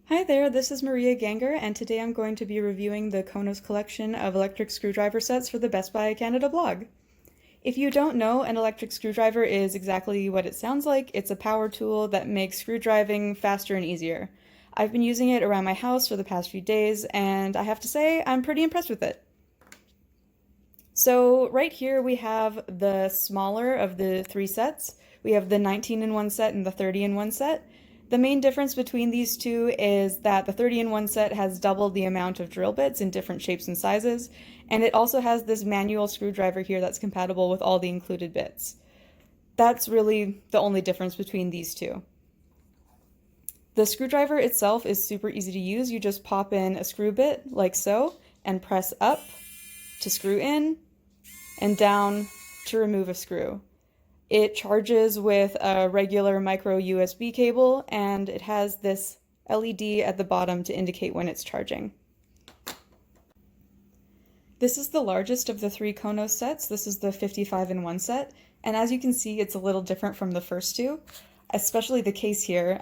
Hi there, this is Maria Ganger, and today I'm going to be reviewing the KONOS collection of electric screwdriver sets for the Best Buy Canada blog. If you don't know, an electric screwdriver is exactly what it sounds like. It's a power tool that makes screwdriving faster and easier. I've been using it around my house for the past few days, and I have to say, I'm pretty impressed with it. So right here we have the smaller of the three sets. We have the 19-in-1 set and the 30-in-1 set. The main difference between these two is that the 30-in-1 set has double the amount of drill bits in different shapes and sizes, and it also has this manual screwdriver here that's compatible with all the included bits. That's really the only difference between these two. The screwdriver itself is super easy to use. You just pop in a screw bit like so and press up to screw in and down to remove a screw. It charges with a regular micro USB cable, and it has this LED at the bottom to indicate when it's charging. This is the largest of the three KONOS sets. This is the 55-in-1 set, and as you can see, it's a little different from the first two, especially the case here.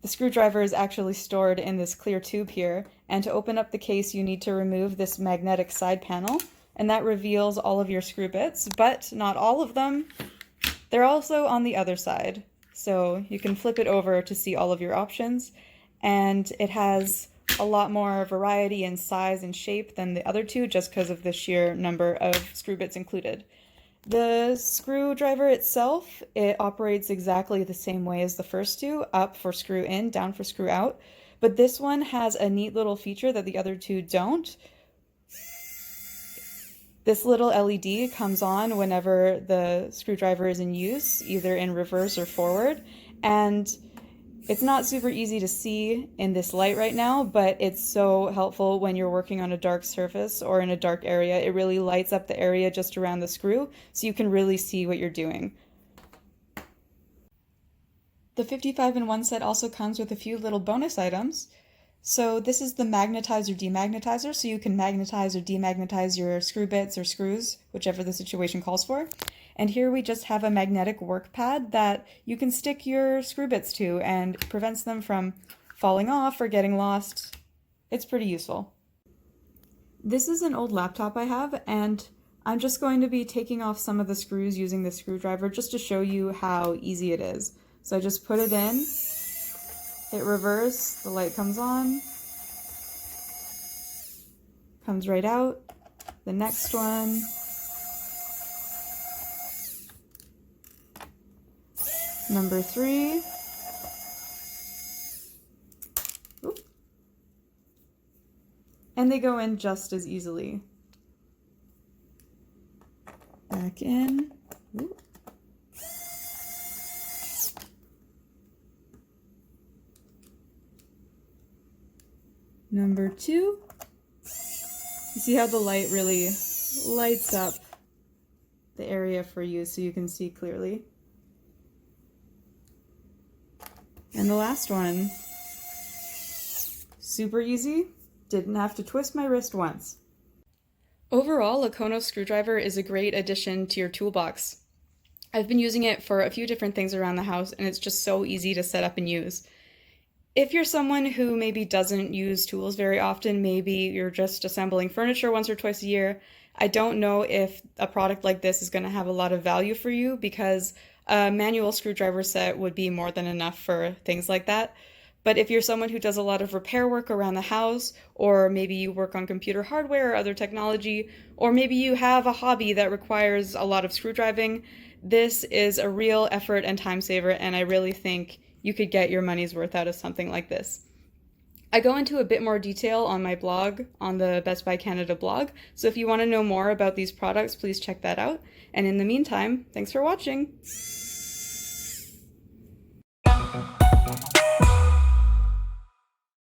The screwdriver is actually stored in this clear tube here, and to open up the case, you need to remove this magnetic side panel, and that reveals all of your screw bits, but not all of them. They're also on the other side, so you can flip it over to see all of your options, and it has a lot more variety in size and shape than the other two just because of the sheer number of screw bits included. The screwdriver itself, it operates exactly the same way as the first two, up for screw in, down for screw out, but this one has a neat little feature that the other two don't. This little LED comes on whenever the screwdriver is in use, either in reverse or forward, and it's not super easy to see in this light right now, but it's so helpful when you're working on a dark surface or in a dark area. It really lights up the area just around the screw, so you can really see what you're doing. The 55-in-1 set also comes with a few little bonus items. So this is the magnetizer demagnetizer, so you can magnetize or demagnetize your screw bits or screws, whichever the situation calls for. And here we just have a magnetic work pad that you can stick your screw bits to, and it prevents them from falling off or getting lost. It's pretty useful. This is an old laptop I have, and I'm just going to be taking off some of the screws using the screwdriver just to show you how easy it is. So I just put it in, hit reverse, the light comes on, comes right out, the next one, number 3, oop, and they go in just as easily. Back in, oop. Number 2, you see how the light really lights up the area for you so you can see clearly. And the last one, super easy, didn't have to twist my wrist once. Overall, a KONOS screwdriver is a great addition to your toolbox. I've been using it for a few different things around the house, and it's just so easy to set up and use. If you're someone who maybe doesn't use tools very often, maybe you're just assembling furniture once or twice a year, I don't know if a product like this is going to have a lot of value for you because a manual screwdriver set would be more than enough for things like that. But if you're someone who does a lot of repair work around the house, or maybe you work on computer hardware or other technology, or maybe you have a hobby that requires a lot of screwdriving, this is a real effort and time saver, and I really think you could get your money's worth out of something like this. I go into a bit more detail on my blog, on the Best Buy Canada blog, so if you want to know more about these products, please check that out. And in the meantime, thanks for watching!